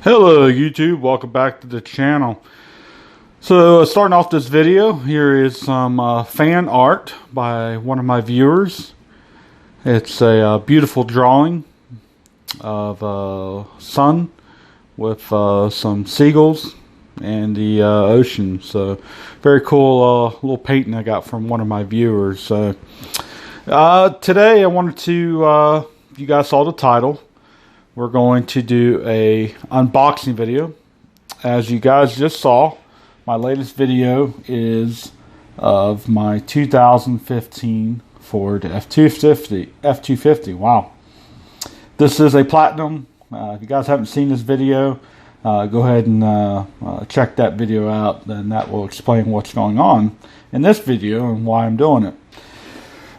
Hello YouTube, welcome back to the channel. So starting off this video, here is some fan art by one of my viewers. It's a beautiful drawing of a sun with some seagulls and the ocean. So very cool little painting I got from one of my viewers. So today I wanted to, you guys saw the title, we're going to do a unboxing video. As you guys just saw, my latest video is of my 2015 Ford F-250. Wow. This is a platinum. If you guys haven't seen this video, go ahead and check that video out. Then that will explain what's going on in this video and why I'm doing it.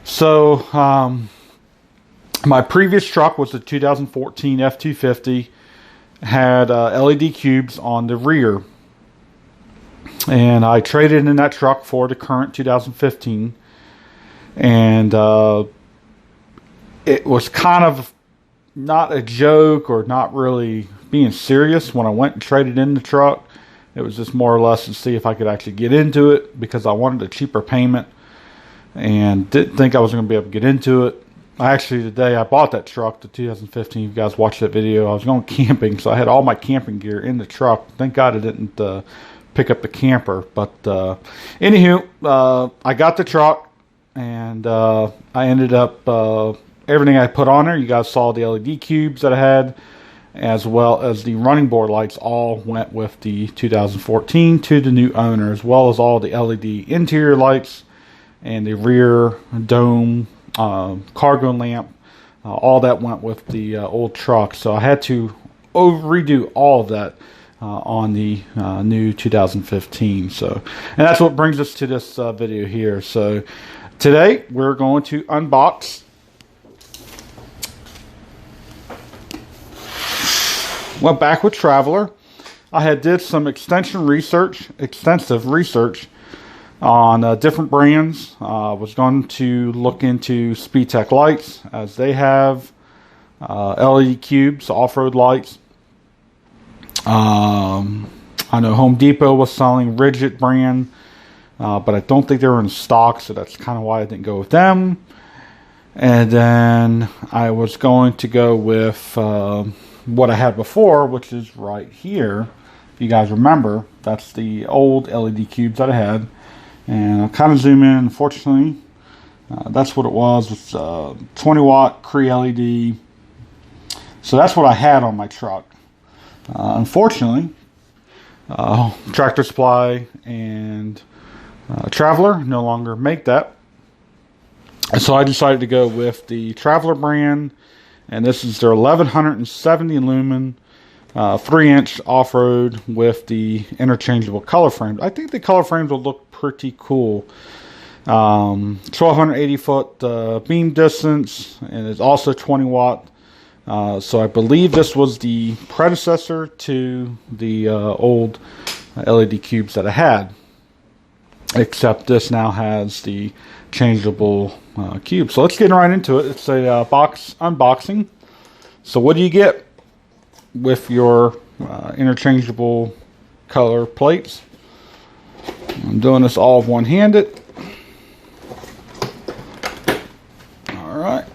So, my previous truck was the 2014 F-250, had LED cubes on the rear, and I traded in that truck for the current 2015, and it was kind of not a joke or not really being serious when I went and traded in the truck. It was just more or less to see if I could actually get into it, because I wanted a cheaper payment and didn't think I was going to be able to get into it. Actually, the day I bought that truck, the 2015, if you guys watched that video, I was going camping, so I had all my camping gear in the truck. Thank God I didn't pick up the camper. But anywho, I got the truck, and I ended up, everything I put on there, you guys saw the LED cubes that I had, as well as the running board lights, all went with the 2014 to the new owner, as well as all the LED interior lights and the rear dome, cargo lamp, all that went with the old truck. So I had to redo all of that on the new 2015. So, and that's what brings us to this video here. So today we're going to unbox went back with Traveler. I had did some extensive research on different brands. Was going to look into Speedtech lights, as they have LED cubes, off-road lights. I know Home Depot was selling Rigid brand, but I don't think they were in stock, so that's kind of why I didn't go with them. And then I was going to go with what I had before, which is right here. If you guys remember, that's the old LED cubes that I had. And I'll kind of zoom in. Unfortunately, that's what it was. It's 20 watt Cree LED. So that's what I had on my truck. Unfortunately, Tractor Supply and Traveler no longer make that. And so I decided to go with the Traveler brand. And this is their 1170 lumen 3-inch off-road with the interchangeable color frames. I think the color frames will look pretty cool. 1280 foot beam distance, and it's also 20 watt. So I believe this was the predecessor to the old LED cubes that I had, except this now has the changeable cube. So let's get right into it. It's a box unboxing. So what do you get with your interchangeable color plates? I'm doing this all one-handed. Alright.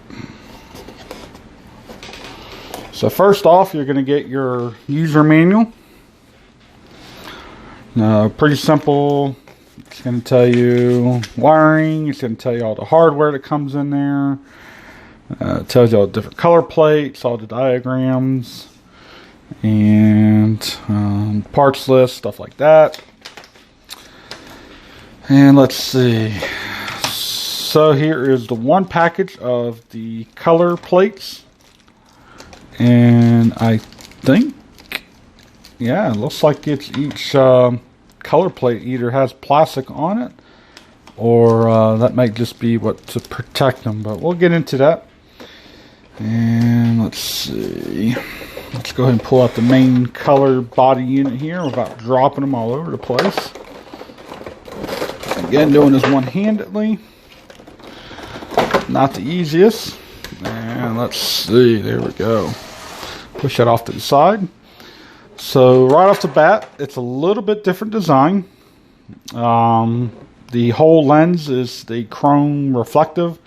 So first off, you're going to get your user manual. Pretty simple. It's going to tell you wiring. It's going to tell you all the hardware that comes in there. It tells you all the different color plates, all the diagrams, and parts list, stuff like that. And let's see. So here is the one package of the color plates. And I think, yeah, it looks like it's each color plate either has plastic on it, or that might just be what to protect them. But we'll get into that. And let's see. Let's go ahead and pull out the main color body unit here without dropping them all over the place. Again, doing this one-handedly. Not the easiest. And let's see. There we go. Push that off to the side. So right off the bat, it's a little bit different design. The whole lens is the chrome reflective,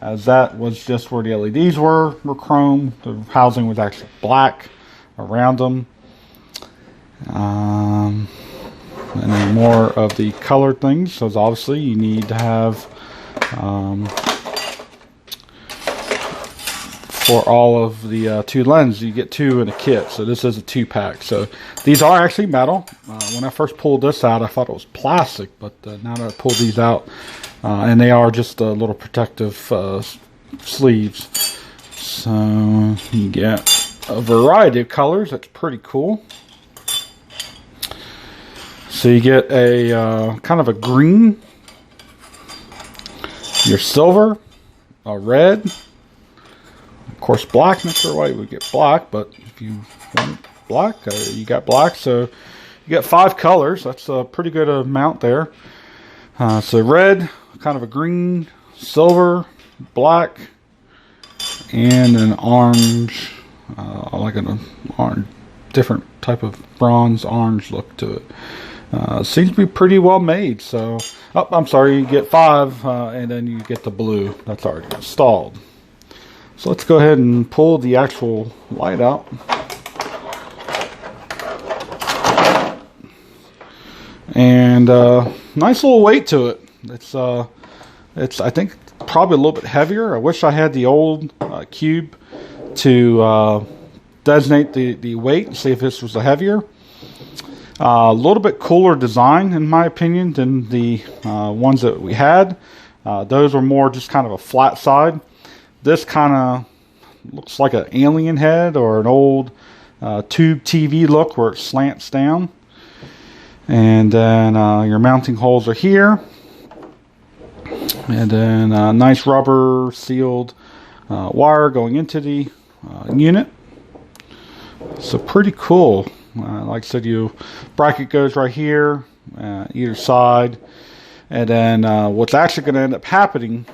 as that was just where the LEDs were chrome. The housing was actually black around them. And then more of the colored things. So obviously you need to have for all of the two lenses, you get two in a kit. So this is a 2-pack. So these are actually metal. When I first pulled this out, I thought it was plastic, but now that I pulled these out, and they are just little protective sleeves. So you get a variety of colors. That's pretty cool. So you get a kind of a green, your silver, a red, of course black. Not sure why you would get black, but if you want black, you got black. So you get 5 colors. That's a pretty good amount there. So red, kind of a green, silver, black, and an orange, like an orange, different type of bronze orange look to it. Seems to be pretty well made. So, oh, I'm sorry, you get 5, and then you get the blue that's already installed. So let's go ahead and pull the actual light out. And nice little weight to it. It's I think probably a little bit heavier. I wish I had the old cube to designate the weight and see if this was a heavier. A little bit cooler design, in my opinion, than the ones that we had. Those were more just kind of a flat side. This kind of looks like an alien head or an old tube TV look where it slants down. And then your mounting holes are here. And then a nice rubber sealed wire going into the unit. So pretty cool. Like I said, your bracket goes right here, either side. And then what's actually going to end up happening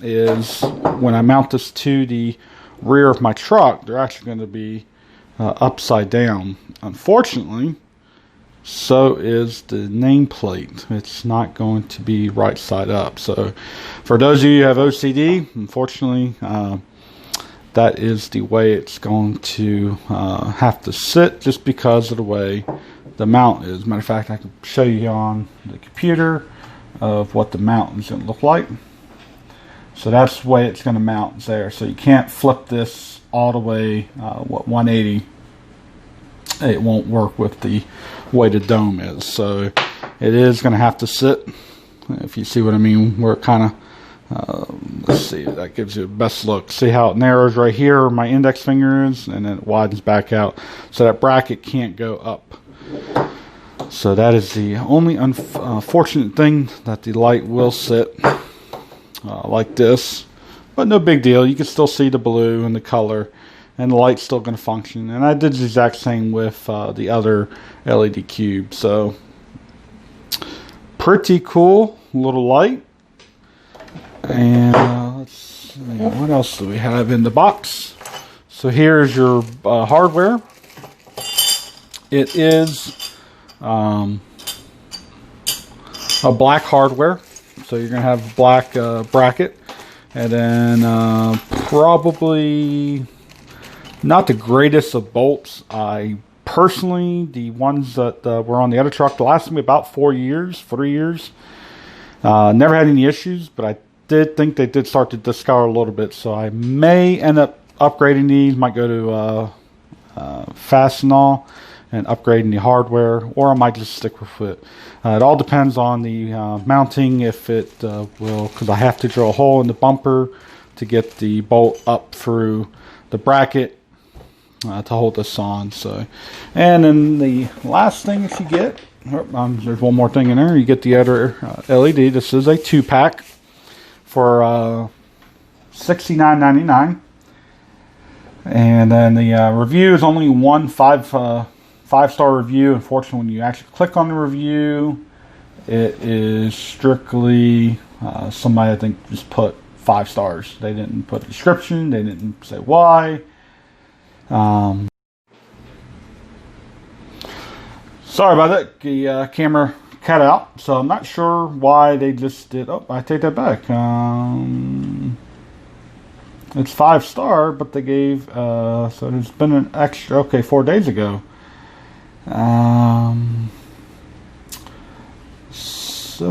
is when I mount this to the rear of my truck, they're actually going to be upside down. Unfortunately, so is the nameplate. It's not going to be right side up. So for those of you who have OCD, unfortunately, that is the way it's going to have to sit, just because of the way the mount is. Matter of fact, I can show you on the computer of what the mount is going to look like. So that's the way it's going to mount there. So you can't flip this all the way 180. It won't work with the way the dome is. So it is going to have to sit, if you see what I mean, where it kind of, let's see, that gives you the best look. See how it narrows right here where my index finger is, and then it widens back out. So that bracket can't go up. So that is the only unfortunate thing, that the light will sit like this, but no big deal. You can still see the blue and the color, and the light's still going to function. And I did the exact same with the other LED cube. So pretty cool little light. And let's see, what else do we have in the box? So here's your hardware. It is a black hardware. So you're going to have a black bracket, and then probably not the greatest of bolts. I personally, the ones that were on the other truck lasted me about 3 years. Never had any issues, but I did think they did start to discolor a little bit. So I may end up upgrading these. Might go to Fastenal and upgrading the hardware, or I might just stick with it. It all depends on the mounting, if it will, because I have to drill a hole in the bumper to get the bolt up through the bracket to hold this on. So, and then the last thing that you get, there's one more thing in there. You get the other LED. This is a 2-pack for $69.99, and then the review is only one 5-star review. Unfortunately, when you actually click on the review, it is strictly somebody, I think, just put 5 stars. They didn't put a description. They didn't say why. Sorry about that. The camera cut out, so I'm not sure why they just did. Oh, I take that back. It's 5-star, but they gave. So there's been an extra. Okay, 4 days ago. So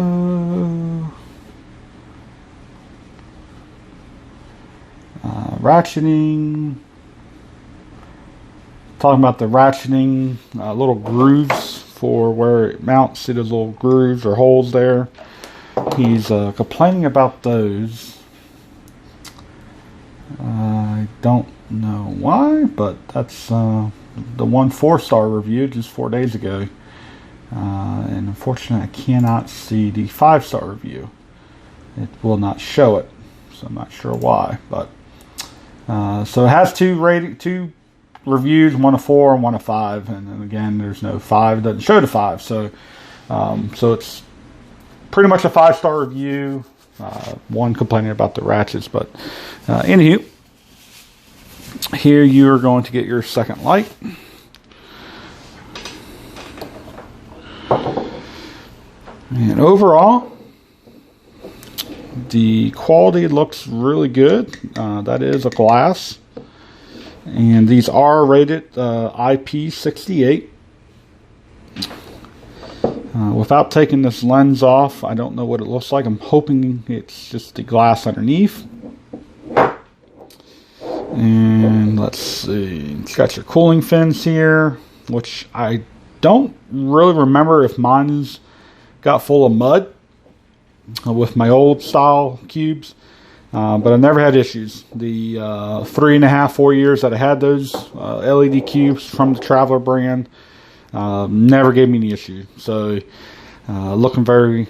ratcheting. Talking about the ratcheting, little grooves for where it mounts. See those little grooves or holes there? He's complaining about those. I don't know why, but that's the one 4-star review just 4 days ago. And unfortunately, I cannot see the 5-star review. It will not show it, so I'm not sure why. But so it has two reviews, 1 of 4 and 1 of 5, and then again, there's no 5. It doesn't show the 5, so so it's pretty much a 5-star review. One complaining about the ratchets, but anywho, here you are going to get your second light. And overall, the quality looks really good. That is a glass. And these are rated IP68. Without taking this lens off, I don't know what it looks like. I'm hoping it's just the glass underneath. And let's see. It's got your cooling fins here, which I don't really remember if mine's got full of mud with my old style cubes. But I never had issues. The 3.5, 4 years that I had those LED cubes from the Traveler brand never gave me any issue. So looking very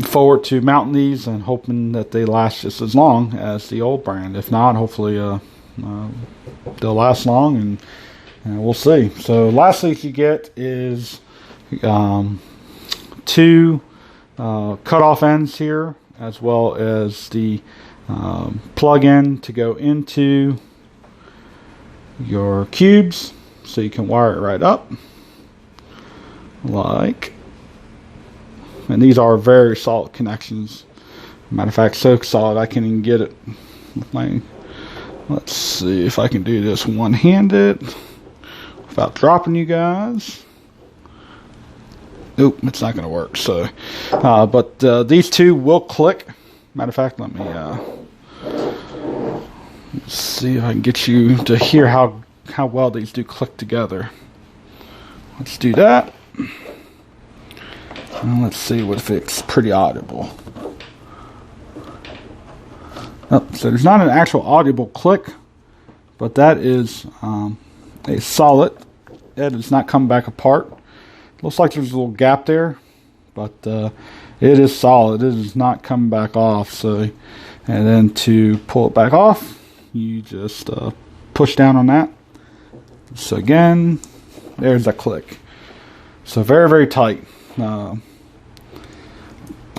forward to mounting these and hoping that they last just as long as the old brand. If not, hopefully they'll last long, and we'll see. So lastly, you get is 2 cut-off ends here, as well as the plug-in to go into your cubes, so you can wire it right up, like. And these are very solid connections. Matter of fact, so solid I can't even get it with my. Let's see if I can do this one-handed without dropping you guys. Nope, it's not going to work. So, but these two will click. Matter of fact, let me see if I can get you to hear how well these do click together. Let's do that. And let's see if it's pretty audible. Oh, so there's not an actual audible click, but that is a solid. It does not come back apart. Looks like there's a little gap there, but it is solid. It is not coming back off. So, and then to pull it back off, you just push down on that. So again, there's a click. So very, very tight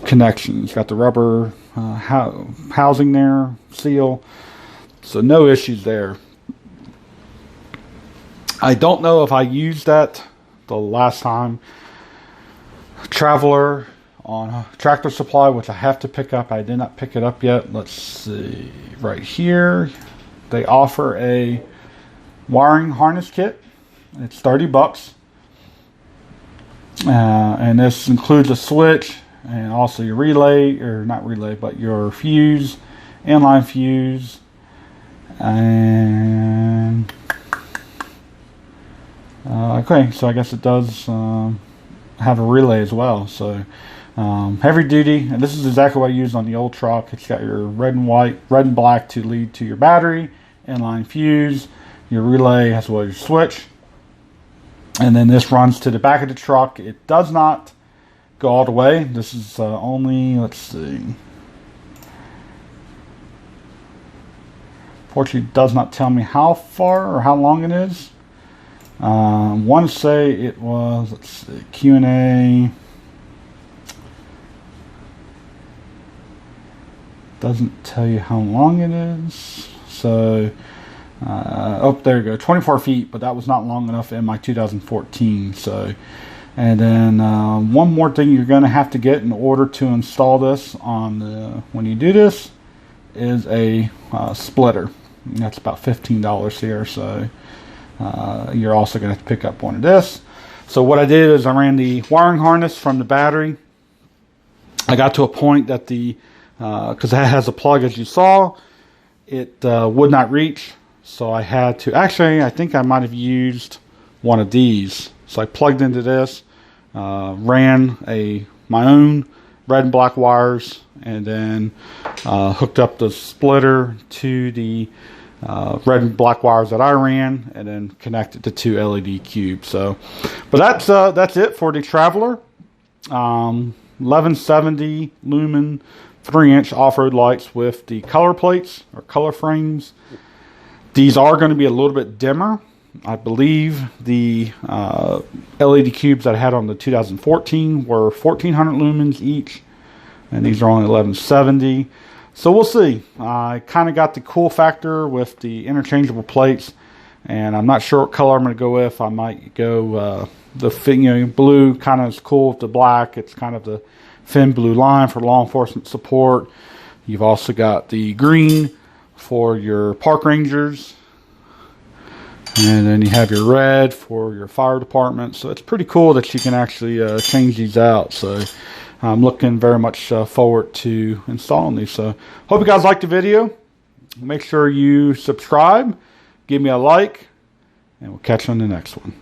connection. It's got the rubber housing there, seal. So no issues there. I don't know if I used that the last time. Traveler on Tractor Supply, which I have to pick up. I did not pick it up yet. Let's see. Right here, they offer a wiring harness kit. It's $30. And this includes a switch and also your relay, or not relay, but your fuse, inline fuse, and okay, so I guess it does have a relay as well. So heavy duty, and this is exactly what I used on the old truck. It's got your red and black to lead to your battery, inline fuse, your relay as well as your switch, and then this runs to the back of the truck. It does not go all the way. This is only, let's see, fortunately it does not tell me how far or how long it is. I want to say it was, let's see, Q&A doesn't tell you how long it is. So Oh, there you go, 24 feet, but that was not long enough in my 2014. So, and then one more thing you're going to have to get in order to install this on the, when you do this, is a splitter. And that's about $15 here. So you're also going to have to pick up one of this. So what I did is I ran the wiring harness from the battery. I got to a point that the, because it has a plug as you saw, it would not reach. So I had to, actually I think I might have used one of these. So I plugged into this, ran my own red and black wires, and then hooked up the splitter to the red and black wires that I ran, and then connected the two LED cubes. So, but that's it for the Traveler. 1170 lumen 3-inch off-road lights with the color plates or color frames. These are going to be a little bit dimmer. I believe the LED cubes that I had on the 2014 were 1400 lumens each, and these are only 1170. So we'll see. I kind of got the cool factor with the interchangeable plates, and I'm not sure what color I'm going to go with. I might go the blue, kind of is cool with the black. It's kind of the thin blue line for law enforcement support. You've also got the green for your park rangers, and then you have your red for your fire department. So it's pretty cool that you can actually change these out. So I'm looking very much forward to installing these. So hope you guys liked the video. Make sure you subscribe, give me a like, and we'll catch you on the next one.